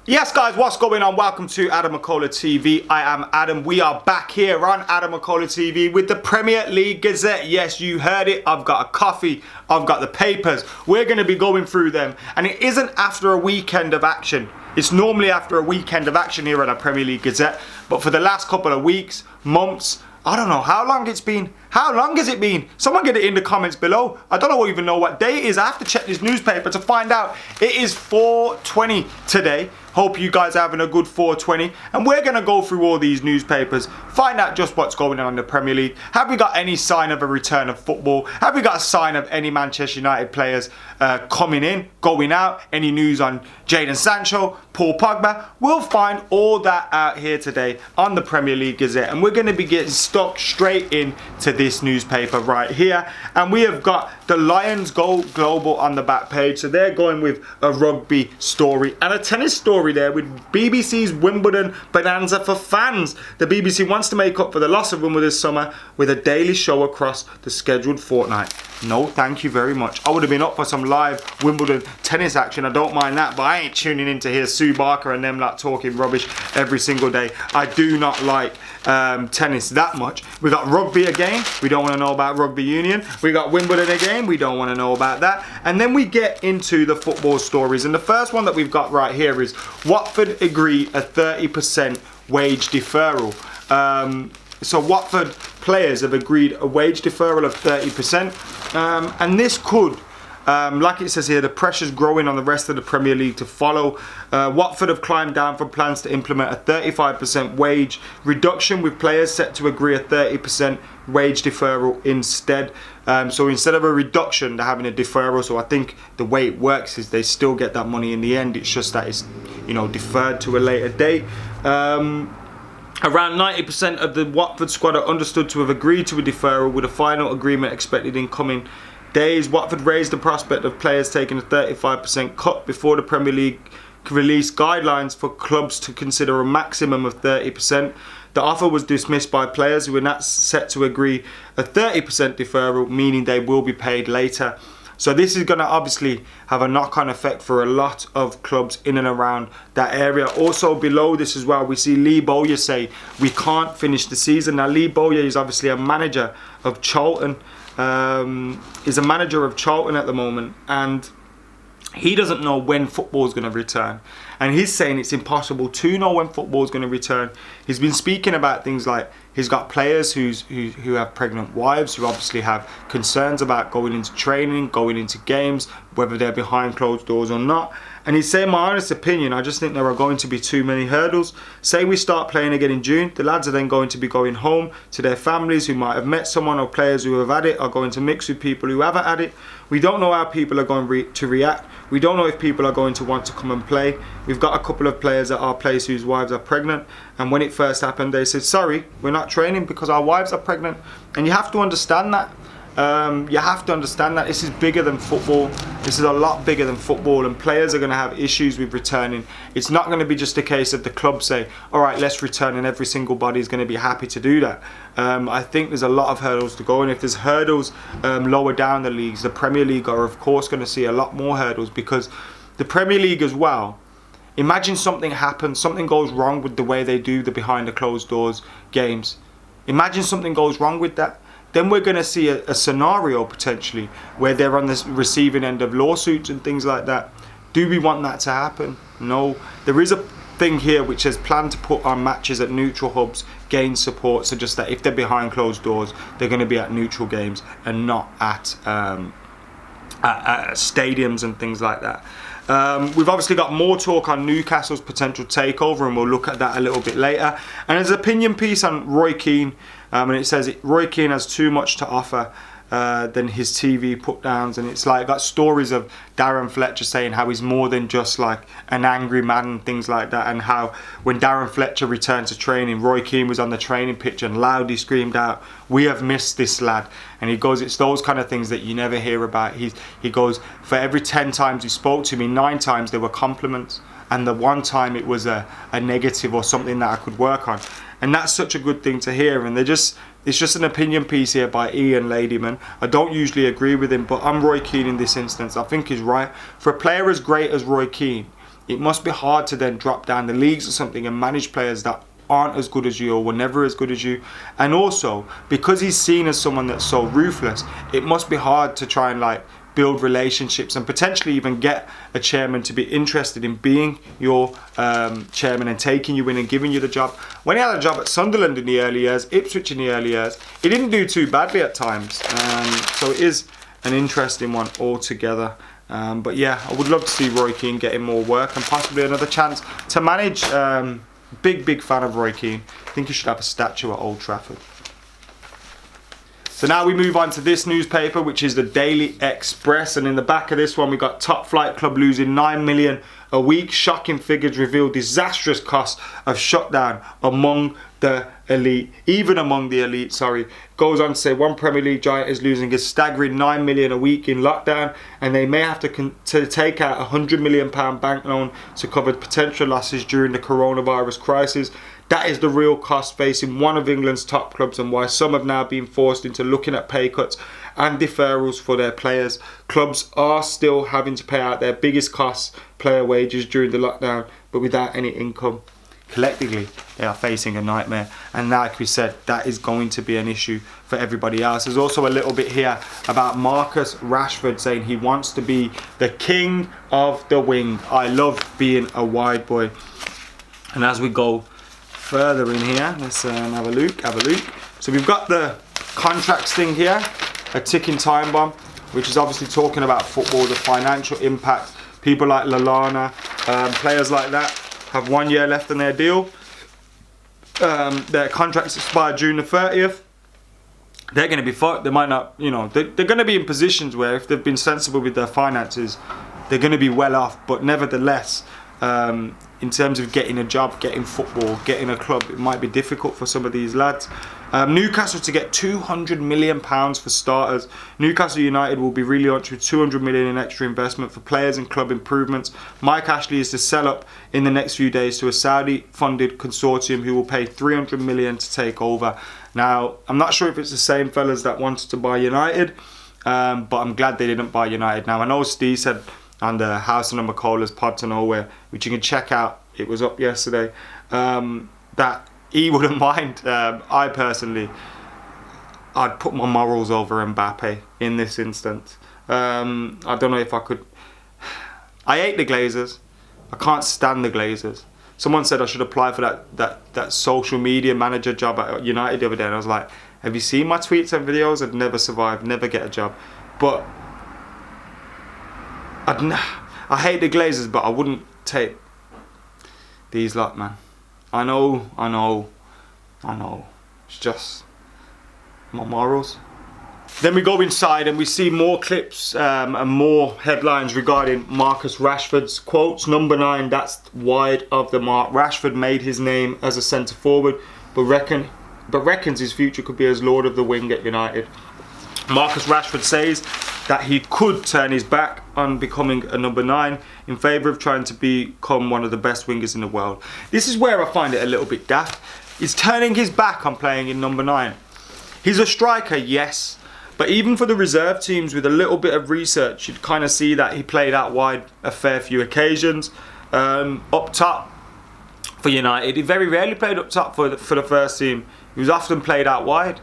Yes guys, what's going on? Welcome to AdamMcKola TV. I am Adam. We are back here on AdamMcKola TV with the Premier League Gazette. Yes, you heard it. I've got a coffee. I've got the papers. We're going to be going through them. And it isn't after a weekend of action. It's normally after a weekend of action here on our Premier League Gazette. But for the last couple of weeks, months, I don't know how long it's been. How long has it been? Someone get it in the comments below. I don't even know what day it is. I have to check this newspaper to find out. It is 4:20 today. Hope you guys are having a good 4:20. And we're going to go through all these newspapers, find out just what's going on in the Premier League. Have we got any sign of a return of football? Have we got a sign of any Manchester United players coming in, going out? Any news on Jadon Sancho, Paul Pogba? We'll find all that out here today on the Premier League Gazette. And we're going to be getting stuck straight into this newspaper right here. And we have got the Lions Go Global on the back page. So they're going with a rugby story and a tennis story there with BBC's Wimbledon bonanza for fans. The BBC wants to make up for the loss of Wimbledon this summer with a daily show across the scheduled fortnight. No, thank you very much. I would have been up for some live Wimbledon tennis action. I don't mind that, but I ain't tuning in to hear Sue Barker and them like talking rubbish every single day. I do not like tennis that much. We got rugby again. We don't want to know about rugby union. We got Wimbledon again. We don't want to know about that. And then we get into the football stories. And the first one that we've got right here is Watford agree a 30% wage deferral. So Watford players have agreed a wage deferral of 30%. And this could, like it says here, the pressure's growing on the rest of the Premier League to follow. Watford have climbed down from plans to implement a 35% wage reduction, with players set to agree a 30% wage deferral instead. So instead of a reduction, they're having a deferral. So I think the way it works is they still get that money in the end. It's just that it's, you know, deferred to a later date. Around 90% of the Watford squad are understood to have agreed to a deferral, with a final agreement expected in coming days. Watford raised the prospect of players taking a 35% cut before the Premier League released guidelines for clubs to consider a maximum of 30%. The offer was dismissed by players who were not set to agree a 30% deferral, meaning they will be paid later. So this is going to obviously have a knock-on effect for a lot of clubs in and around that area. Also below this as well, we see Lee Bowyer say we can't finish the season. Now Lee Bowyer is obviously a manager of Charlton. Is a manager of Charlton at the moment, and he doesn't know when football is going to return. And he's saying it's impossible to know when football is going to return. He's been speaking about things like he's got players who have pregnant wives, who obviously have concerns about going into training, going into games, whether they're behind closed doors or not. And he's saying, my honest opinion, I just think there are going to be too many hurdles. Say we start playing again in June, the lads are then going to be going home to their families who might have met someone, or players who have had it are going to mix with people who haven't had it. We don't know how people are going to react. We don't know if people are going to want to come and play. We've got a couple of players at our place whose wives are pregnant, and when it first happened they said, sorry, we're not training because our wives are pregnant. And you have to understand that. You have to understand that this is bigger than football. This is a lot bigger than football, and players are going to have issues with returning. It's not going to be just a case of the club say, all right, let's return, and every single body is going to be happy to do that. I think there's a lot of hurdles to go, and if there's hurdles lower down the leagues, the Premier League are of course going to see a lot more hurdles, because the Premier League as well, imagine something happens, something goes wrong with the way they do the behind the closed doors games. Imagine something goes wrong with that. Then we're going to see a scenario potentially where they're on the receiving end of lawsuits and things like that. Do we want that to happen? No. There is a thing here which says plan to put on matches at neutral hubs, gain support. So just that if they're behind closed doors, they're going to be at neutral games and not at stadiums and things like that. We've obviously got more talk on Newcastle's potential takeover, and we'll look at that a little bit later. And there's an opinion piece on Roy Keane, and it says Roy Keane has too much to offer than his TV put downs. And it's like got stories of Darren Fletcher saying how he's more than just like an angry man and things like that, and how when Darren Fletcher returned to training, Roy Keane was on the training pitch and loudly screamed out, "We have missed this lad." And he goes, it's those kind of things that you never hear about. He goes, for every 10 times he spoke to me, 9 times there were compliments, and the one time it was a negative or something that I could work on. And that's such a good thing to hear. And it's just an opinion piece here by Ian Ladyman. I don't usually agree with him, but I'm Roy Keane in this instance. I think he's right. For a player as great as Roy Keane, it must be hard to then drop down the leagues or something and manage players that aren't as good as you or were never as good as you. And also, because he's seen as someone that's so ruthless, it must be hard to try and like build relationships and potentially even get a chairman to be interested in being your chairman and taking you in and giving you the job. When he had a job at Sunderland in the early years, Ipswich in the early years, he didn't do too badly at times. So it is an interesting one altogether. But yeah, I would love to see Roy Keane getting more work and possibly another chance to manage. Big fan of Roy Keane. I think he should have a statue at Old Trafford. So now we move on to this newspaper, which is the Daily Express, and in the back of this one we got Top Flight Club losing 9 million a week. Shocking figures reveal disastrous costs of shutdown among the elite. Even among the elite, sorry. Goes on to say one Premier League giant is losing a staggering 9 million a week in lockdown, and they may have to take out a £100 million bank loan to cover potential losses during the coronavirus crisis. That is the real cost facing one of England's top clubs, and why some have now been forced into looking at pay cuts and deferrals for their players. Clubs are still having to pay out their biggest costs, player wages, during the lockdown, but without any income. Collectively, they are facing a nightmare, and like we said, that is going to be an issue for everybody else. There's also a little bit here about Marcus Rashford saying he wants to be the king of the wing. I love being a wide boy. And as we go further in here, let's have a look. So we've got the contracts thing here, a ticking time bomb, which is obviously talking about football, the financial impact. People like Lallana, players like that, have 1 year left on their deal. Their contracts expire June the 30th. They're going to be fucked. They might not, you know, they're going to be in positions where if they've been sensible with their finances, they're going to be well off. But nevertheless, in terms of getting a job, getting football, getting a club, it might be difficult for some of these lads. Newcastle to get £200 million for starters. Newcastle United will be relaunched with £200 million in extra investment for players and club improvements. Mike Ashley is to sell up in the next few days to a Saudi-funded consortium who will pay £300 million to take over. Now, I'm not sure if it's the same fellas that wanted to buy United, but I'm glad they didn't buy United. Now, I know Steve said on the House of McKola's Pod to Nowhere, which you can check out, it was up yesterday, that he wouldn't mind. I personally, I'd put my morals over Mbappe in this instance. I don't know if I could. I hate the Glazers. I can't stand the Glazers. Someone said I should apply for that social media manager job at United the other day, and I was like, have you seen my tweets and videos? I'd never survive, never get a job. But I hate the Glazers, but I wouldn't take these lot, man. I know. It's just my morals. Then we go inside and we see more clips and more headlines regarding Marcus Rashford's quotes. Number 9, that's wide of the mark. Rashford made his name as a centre forward, but reckons his future could be as Lord of the Wing at United. Marcus Rashford says that he could turn his back on becoming a number 9 in favour of trying to become one of the best wingers in the world. This is where I find it a little bit daft. He's turning his back on playing in number 9. He's a striker, yes, but even for the reserve teams, with a little bit of research, you'd kind of see that he played out wide a fair few occasions. Up top for United, he very rarely played up top for the first team. He was often played out wide.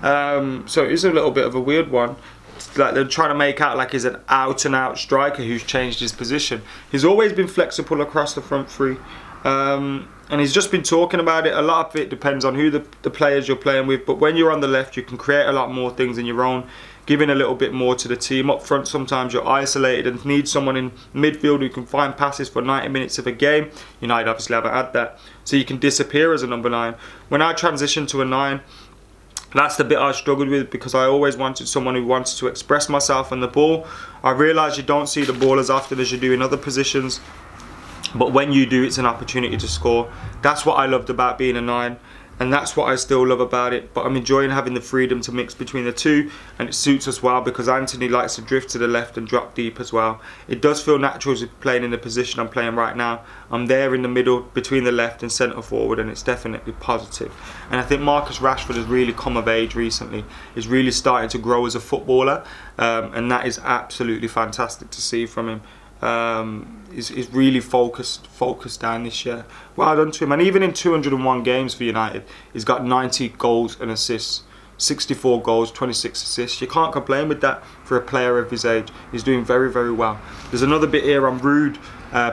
So it's a little bit of a weird one. It's like they're trying to make out like he's an out and out striker who's changed his position. He's always been flexible across the front three, and he's just been talking about it. A lot of it depends on who the players you're playing with, but when you're on the left you can create a lot more things in your own, giving a little bit more to the team. Up front sometimes you're isolated and need someone in midfield who can find passes for 90 minutes of a game. United obviously haven't had that, so you can disappear as a number 9. When I transitioned to a 9, that's the bit I struggled with, because I always wanted someone who wanted to express myself on the ball. I realise you don't see the ball as often as you do in other positions, but when you do, it's an opportunity to score. That's what I loved about being a 9, and that's what I still love about it. But I'm enjoying having the freedom to mix between the two, and it suits us well because Anthony likes to drift to the left and drop deep as well. It does feel natural as playing in the position I'm playing right now. I'm there in the middle between the left and centre forward, and it's definitely positive. And I think Marcus Rashford has really come of age recently. He's really starting to grow as a footballer, and that is absolutely fantastic to see from him. is really focused down this year. Well done to him. And even in 201 games for United, he's got 90 goals and assists, 64 goals, 26 assists. You can't complain with that for a player of his age. He's doing very, very well. There's another bit here on Ruud.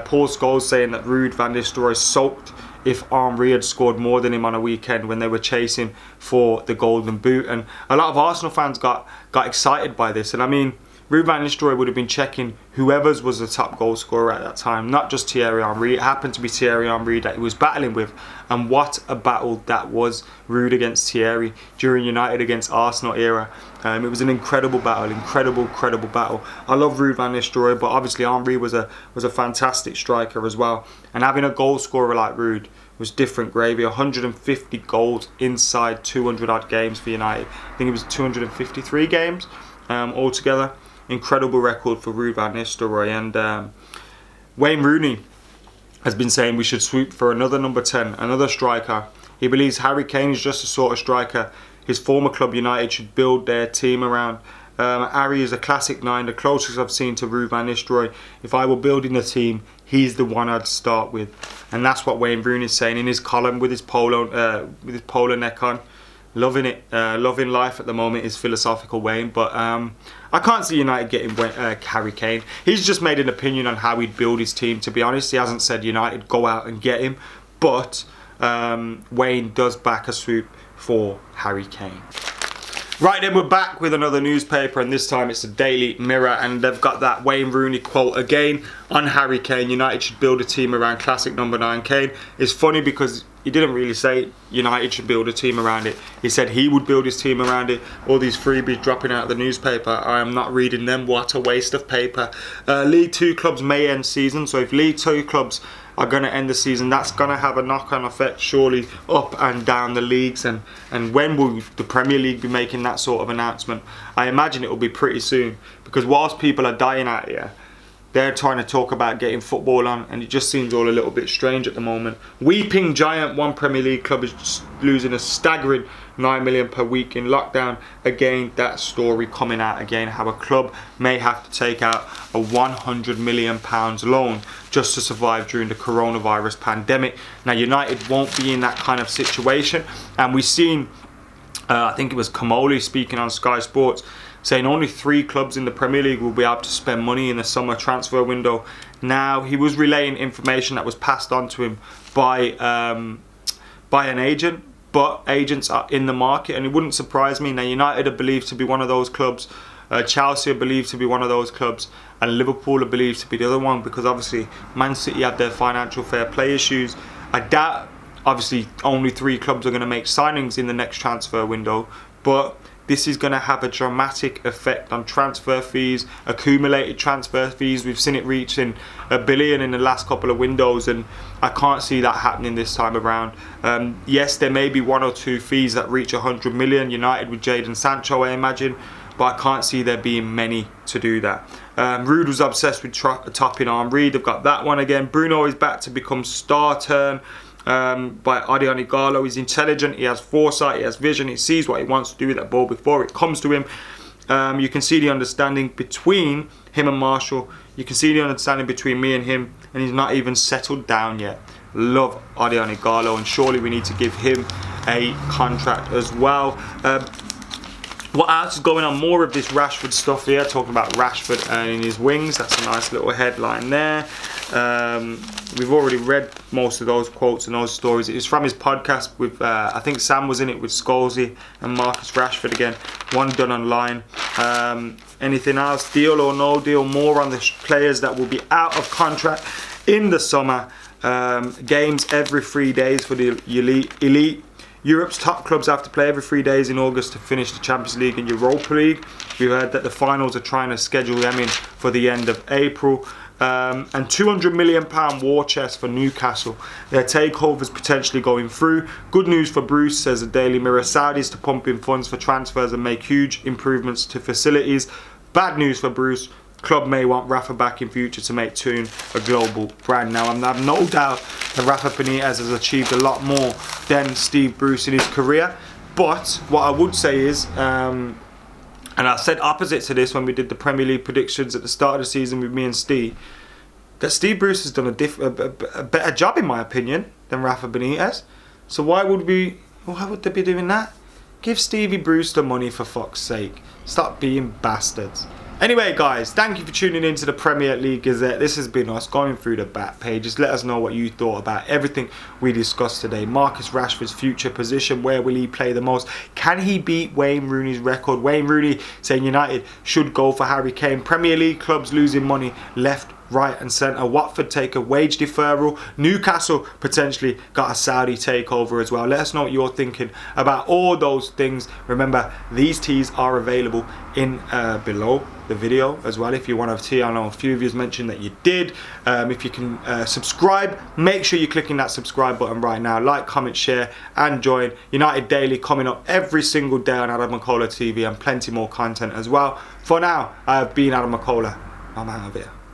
Paul Scholes saying that Ruud van Nistelrooy soaked if Henry had scored more than him on a weekend when they were chasing for the Golden Boot. And a lot of Arsenal fans got excited by this. And I mean, Ruud van Nistelrooy would have been checking whoever's was the top goal scorer at that time, not just Thierry Henry. It happened to be Thierry Henry that he was battling with, and what a battle that was. Ruud against Thierry during United against Arsenal era. It was an incredible battle, incredible battle. I love Ruud van Nistelrooy, but obviously Henry was a fantastic striker as well. And having a goal scorer like Ruud was different gravy. 150 goals inside 200 odd games for United. I think it was 253 games altogether. Incredible record for Ruud van Nistelrooy. And Wayne Rooney has been saying we should swoop for another number 10, another striker. He believes Harry Kane is just the sort of striker his former club United should build their team around. Harry is a classic 9, the closest I've seen to Ruud van Nistelrooy. If I were building a team, he's the one I'd start with. And that's what Wayne Rooney is saying in his column with his polo neck on. Loving it, loving life at the moment is philosophical Wayne, but I can't see United getting Harry Kane. He's just made an opinion on how he'd build his team, to be honest. He hasn't said United go out and get him, but Wayne does back a swoop for Harry Kane. Right then, we're back with another newspaper, and this time it's the Daily Mirror, and they've got that Wayne Rooney quote again on Harry Kane. United should build a team around classic number 9 Kane. It's funny because he didn't really say United should build a team around it. He said he would build his team around it. All these freebies dropping out of the newspaper, I am not reading them. What a waste of paper. League 2 clubs may end season, so if League 2 clubs are going to end the season, that's going to have a knock-on effect surely up and down the leagues. And when will the Premier League be making that sort of announcement? I imagine it will be pretty soon, because whilst people are dying out here, they're trying to talk about getting football on, and it just seems all a little bit strange at the moment. Weeping Giant, one Premier League club, is losing a staggering 9 million per week in lockdown. Again, that story coming out again, how a club may have to take out a £100 million loan just to survive during the coronavirus pandemic. Now, United won't be in that kind of situation, and we've seen, I think it was Kamoli speaking on Sky Sports, saying only 3 clubs in the Premier League will be able to spend money in the summer transfer window. Now, he was relaying information that was passed on to him by an agent, but agents are in the market, and it wouldn't surprise me. Now, United are believed to be one of those clubs, Chelsea are believed to be one of those clubs, and Liverpool are believed to be the other one, because obviously Man City have their financial fair play issues. I doubt, obviously, only 3 clubs are going to make signings in the next transfer window, but this is going to have a dramatic effect on transfer fees, accumulated transfer fees. We've seen it reaching $1 billion in the last couple of windows, and I can't see that happening this time around. Yes, there may be 1 or 2 fees that reach 100 million, United with Jadon Sancho, I imagine, but I can't see there being many to do that. Ruud was obsessed with topping Henry. They've got that one again. Bruno is back to become star turn by AdamMcKola. He's intelligent, he has foresight, he has vision, he sees what he wants to do with that ball before it comes to him. You can see the understanding between him and Marshall. You can see the understanding between me and him, and he's not even settled down yet. Love AdamMcKola, and surely we need to give him a contract as well. What else is going on? More of this Rashford stuff here, talking about Rashford earning his wings. That's a nice little headline there. We've already read most of those quotes and those stories. It was from his podcast with, I think Sam was in it with Scholesy and Marcus Rashford again. One done online. Anything else? Deal or no deal? More on the players that will be out of contract in the summer. Games every 3 days for the elite. Europe's top clubs have to play every 3 days in August to finish the Champions League and Europa League. We've heard that the finals are trying to schedule them in for the end of April. And £200 million war chest for Newcastle. Their takeover is potentially going through. Good news for Bruce, says the Daily Mirror. Saudis to pump in funds for transfers and make huge improvements to facilities. Bad news for Bruce. Club may want Rafa back in future to make Toon a global brand. Now, I have no doubt that Rafa Benitez has achieved a lot more than Steve Bruce in his career. But what I would say is, and I said opposite to this when we did the Premier League predictions at the start of the season with me and Steve, that Steve Bruce has done a better job, in my opinion, than Rafa Benitez. So why would they be doing that? Give Stevie Bruce the money, for fuck's sake. Stop being bastards. Anyway, guys, thank you for tuning in to the Premier League Gazette. This has been us going through the back pages. Let us know what you thought about everything we discussed today. Marcus Rashford's future position. Where will he play the most? Can he beat Wayne Rooney's record? Wayne Rooney saying United should go for Harry Kane. Premier League clubs losing money left, right and centre. Watford take a wage deferral. Newcastle potentially got a Saudi takeover as well. Let us know what you're thinking about all those things. Remember, these teas are available in below the video as well if you want a tea. I know a few of you mentioned that you did. If you can subscribe, make sure you're clicking that subscribe button right now. Like, comment, share and join United Daily coming up every single day on AdamMcKola TV, and plenty more content as well. For now, I have been AdamMcKola. I'm out of here.